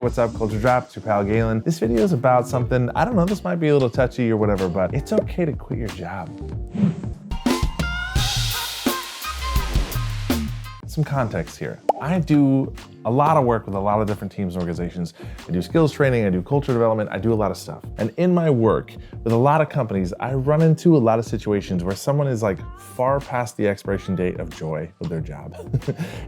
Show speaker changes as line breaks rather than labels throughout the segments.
What's up, Culture Drop? It's your pal Galen. This video is about something, I don't know, this might be a little touchy or whatever, but it's okay to quit your job. Some context here. I do a lot of work with a lot of different teams and organizations. I do skills training, I do culture development, I do a lot of stuff. And in my work with a lot of companies, I run into a lot of situations where someone is like far past the expiration date of joy with their job.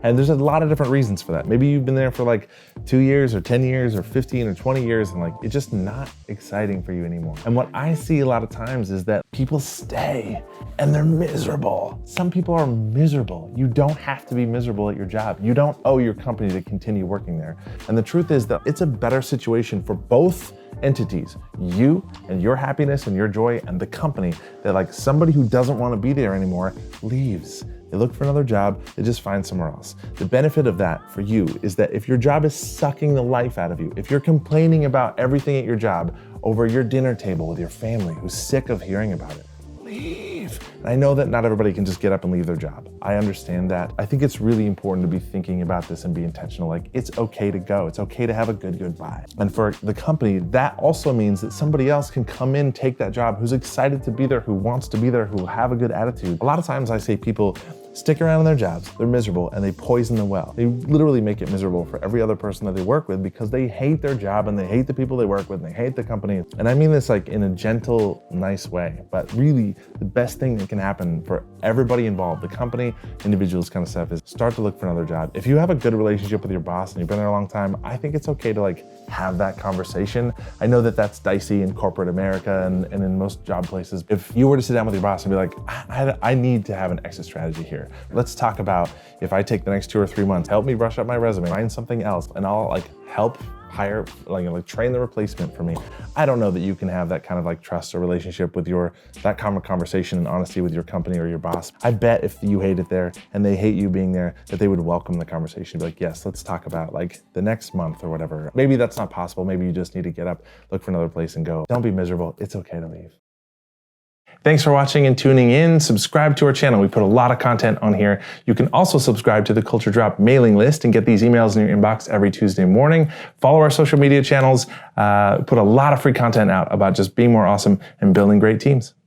And there's a lot of different reasons for that. Maybe you've been there for like 2 years or 10 years or 15 or 20 years and like it's just not exciting for you anymore. And what I see a lot of times is that people stay and they're miserable. Some people are miserable. You don't have to be miserable at your job. You don't owe your company to continue working there. And the truth is that it's a better situation for both entities, you and your happiness and your joy, and the company, that like somebody who doesn't want to be there anymore leaves. They look for another job, they just find somewhere else. The benefit of that for you is that if your job is sucking the life out of you, if you're complaining about everything at your job over your dinner table with your family who's sick of hearing about it, leave. And I know that not everybody can just get up and leave their job. I understand that. I think it's really important to be thinking about this and be intentional. Like, it's okay to go. It's okay to have a good goodbye. And for the company, that also means that somebody else can come in, take that job, who's excited to be there, who wants to be there, who will have a good attitude. A lot of times I say people stick around in their jobs, they're miserable, and they poison the well. They literally make it miserable for every other person that they work with because they hate their job and they hate the people they work with and they hate the company. And I mean this like in a gentle, nice way, but really the best thing that can happen for everybody involved, the company, individuals, kind of stuff, is start to look for another job. If you have a good relationship with your boss and you've been there a long time, I think it's okay to like have that conversation. I know that that's dicey in corporate America and in most job places. If you were to sit down with your boss and be like, I need to have an exit strategy here. Let's talk about if I take the next 2 or 3 months, help me brush up my resume, find something else, and I'll like help hire, like train the replacement for me. I don't know that you can have that kind of like trust or relationship with that kind of conversation and honesty with your company or your boss. I bet if you hate it there and they hate you being there, that they would welcome the conversation. Be like, yes, let's talk about like the next month or whatever. Maybe that's not possible. Maybe you just need to get up, look for another place and go. Don't be miserable. It's okay to leave. Thanks for watching and tuning in. Subscribe to our channel. We put a lot of content on here. You can also subscribe to the Culture Drop mailing list and get these emails in your inbox every Tuesday morning. Follow our social media channels. Put a lot of free content out about just being more awesome and building great teams.